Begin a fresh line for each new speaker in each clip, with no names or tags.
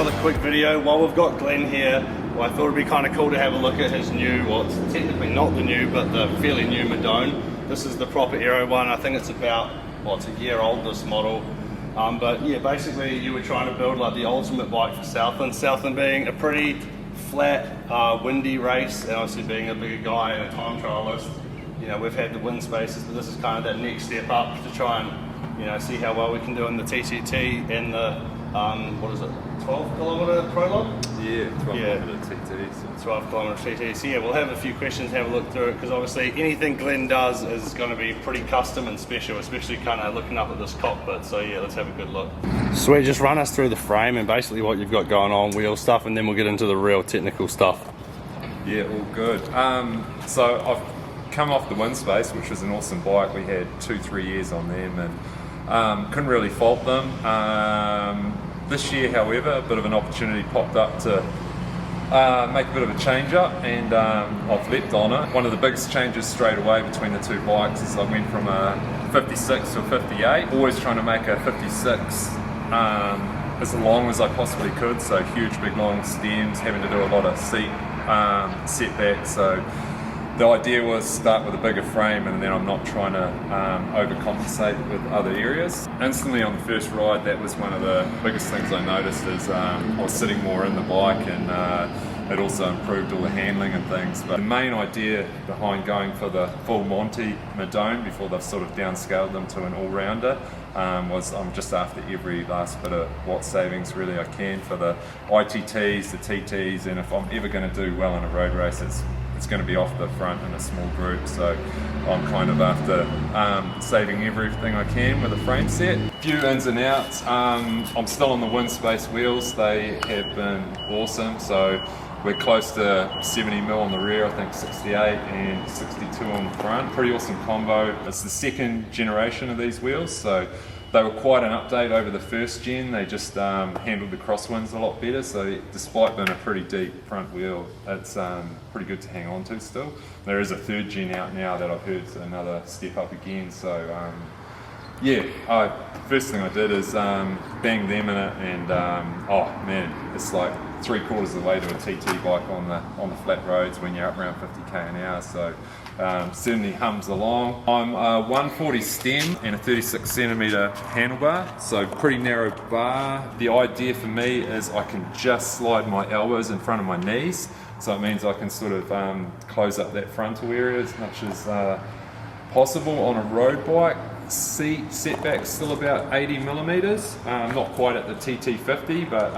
another quick video. While we've got Glenn here, well, I thought it'd be kind of cool to have a look at his new, well, it's technically not the new, but the fairly new Madone. This is the proper aero one. I think it's about, well, it's a year old, this model. But yeah, basically you were trying to build like the ultimate bike for Southland. Southland being a pretty flat, windy race, and obviously being a bigger guy and a time trialist, you know, we've had the wind spaces, but this is kind of that next step up to try and, you know, see how well we can do in the TTT and the, what is it, 12 kilometre prologue?
Yeah, 12 kilometre TT.
12 kilometre TT. So yeah, we'll have a few questions, have a look through it, because obviously anything Glenn does is going to be pretty custom and special, especially kind of looking up at this cockpit. So yeah, let's have a good look. Sweet, just run us through the frame and basically what you've got going on, wheel stuff, and then we'll get into the real technical stuff.
Yeah, all good. So I've come off the wind space, which was an awesome bike. We had 2-3 years on them and couldn't really fault them. This year, however, a bit of an opportunity popped up to make a bit of a change up, and I've leapt on it. One of the biggest changes straight away between the two bikes is I went from a 56 to a 58, always trying to make a 56 as long as I possibly could, so huge big long stems, having to do a lot of seat setbacks. So the idea was start with a bigger frame, and then I'm not trying to overcompensate with other areas. Instantly on the first ride, that was one of the biggest things I noticed is I was sitting more in the bike, and it also improved all the handling and things. But the main idea behind going for the full Monty Madone before they've sort of downscaled them to an all-rounder was I'm just after every last bit of watt savings really I can for the ITTs, the TTs, and if I'm ever going to do well in a road race, it's going to be off the front in a small group, so I'm kind of after saving everything I can with a frame set. A few ins and outs. I'm still on the wind space wheels. They have been awesome, so we're close to 70 mil on the rear, I think 68 and 62 on the front. Pretty awesome combo. It's the second generation of these wheels, so they were quite an update over the first gen. They just handled the crosswinds a lot better, so despite being a pretty deep front wheel, it's pretty good to hang on to still. There is a third gen out now that I've heard is another step up again, so yeah, first thing I did is bang them in it, and oh man, it's like 3/4 of the way to a TT bike on the flat roads when you're up around 50k an hour, so certainly hums along. I'm a 140 stem and a 36 centimetre handlebar, so pretty narrow bar. The idea for me is I can just slide my elbows in front of my knees, so it means I can sort of close up that frontal area as much as possible on a road bike. Seat setback still about 80 millimeters, not quite at the TT50, but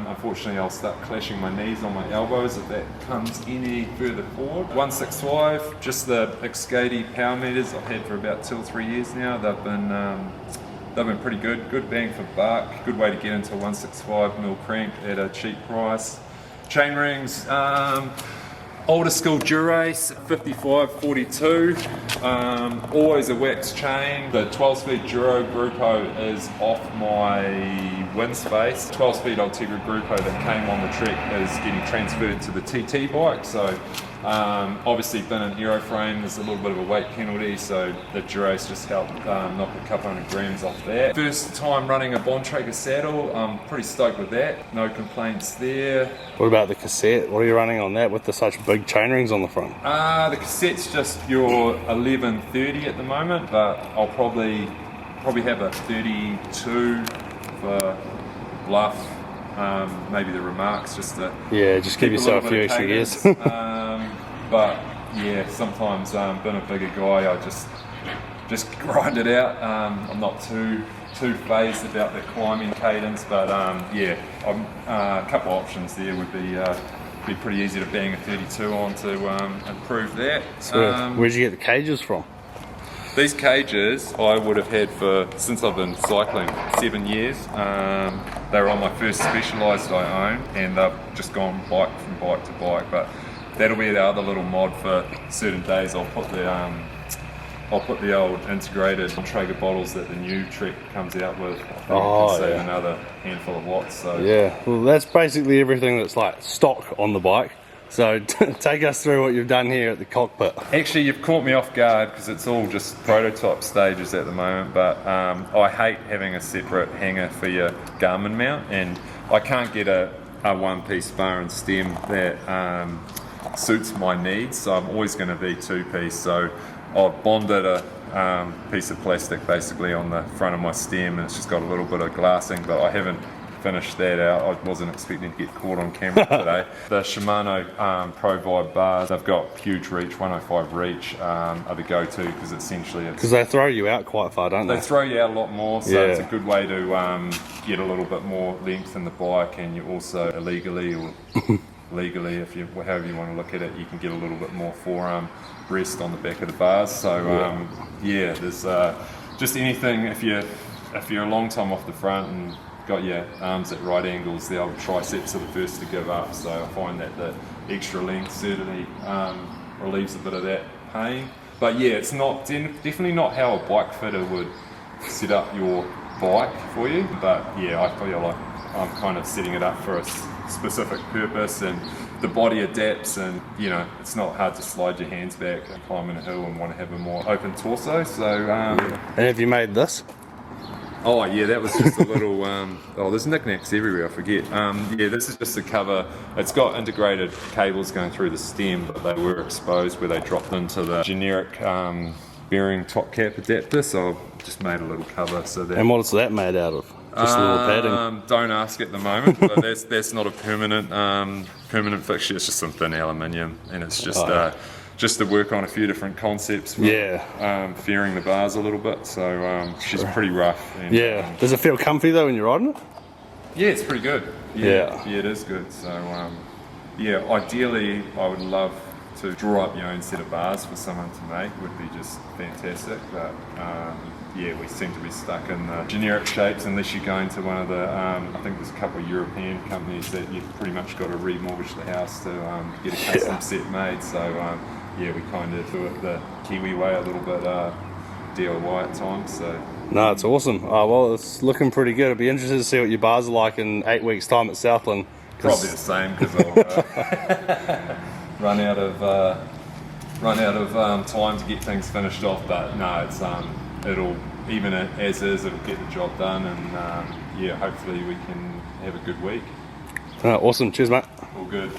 unfortunately I'll start clashing my knees on my elbows if that comes any further forward. 165, just the Excady power meters I've had for about 2 or 3 years now. They've been pretty good bang for buck, good way to get into 165mm crank at a cheap price. Chain rings, older school Durace, 55-42, always a wax chain. The 12-speed Duro Grupo is off my wind space. 12-speed Ultegra Grupo that came on the Trek is getting transferred to the TT bike, so obviously been an aeroframe, there's a little bit of a weight penalty, so the Durace just helped knock a couple hundred grams off that. First time running a Bontrager saddle, I'm pretty stoked with that, no complaints there.
What about the cassette? What are you running on that with the such big chain rings on the front?
The cassette's just your 1130 at the moment, but I'll probably have a 32 for bluff, maybe the remarks, just to
just give yourself a few extra years.
But yeah, sometimes being a bigger guy, I just grind it out. I'm not too phased about the climbing cadence, but yeah, a couple of options there would be pretty easy to bang a 32 on to improve that.
Where'd you get the cages from?
These cages I would have had since I've been cycling 7 years. They were on my first Specialized I own, and they've just gone bike from bike to bike, but that'll be the other little mod for certain days. I'll put the old integrated Traeger bottles that the new Trek comes out with. I think you can save another handful of watts. So
yeah, well that's basically everything that's like stock on the bike. So take us through what you've done here at the cockpit.
Actually, you've caught me off guard because it's all just prototype stages at the moment, but I hate having a separate hanger for your Garmin mount, and I can't get a one-piece bar and stem that suits my needs, so I'm always going to be two-piece. So I've bonded a piece of plastic basically on the front of my stem, and it's just got a little bit of glassing, but I haven't finished that out. I wasn't expecting to get caught on camera today. The Shimano Pro Vibe bars, they've got huge reach, 105 reach, are the go-to because essentially it's...
Because they throw you out quite far, don't they?
They throw you out a lot more, so it's a good way to get a little bit more length in the bike, and you also illegally or legally, if you however you want to look at it, you can get a little bit more forearm rest on the back of the bars. So yeah, there's just anything, if you're a long time off the front and got your arms at right angles, the old triceps are the first to give up. So I find that the extra length certainly relieves a bit of that pain. But yeah, it's not definitely not how a bike fitter would set up your bike for you. But yeah, I feel like I'm kind of setting it up for a specific purpose, and the body adapts, and you know, it's not hard to slide your hands back and climb in a hill and want to have a more open torso. So
and have you made this?
Oh yeah, that was just a little, oh there's knickknacks everywhere, I forget. Yeah, this is just a cover. It's got integrated cables going through the stem, but they were exposed where they dropped into the generic bearing top cap adapter, so I've just made a little cover so that...
And what is that made out of? Just a little padding?
Don't ask at the moment, but that's not a permanent fixture, it's just some thin aluminium, and it's just to work on a few different concepts for fairing the bars a little bit, so she's pretty rough. And,
does it feel comfy though when you're riding it?
Yeah, it's pretty good. Yeah, it is good. So yeah, ideally I would love to draw up your own set of bars for someone to make, would be just fantastic, but yeah, we seem to be stuck in the generic shapes unless you go into one of the, I think there's a couple of European companies that you've pretty much got to remortgage the house to get a custom set made, so yeah, we kind of do it the Kiwi way a little bit, DIY at times. So
no, it's awesome. Well, it's looking pretty good. I'd be interested to see what your bars are like in 8 weeks' time at Southland.
Probably the same, because I'll run out of time to get things finished off. But no, it's it'll, even as is, it'll get the job done, and yeah, hopefully we can have a good week.
Awesome. Cheers, mate.
All good.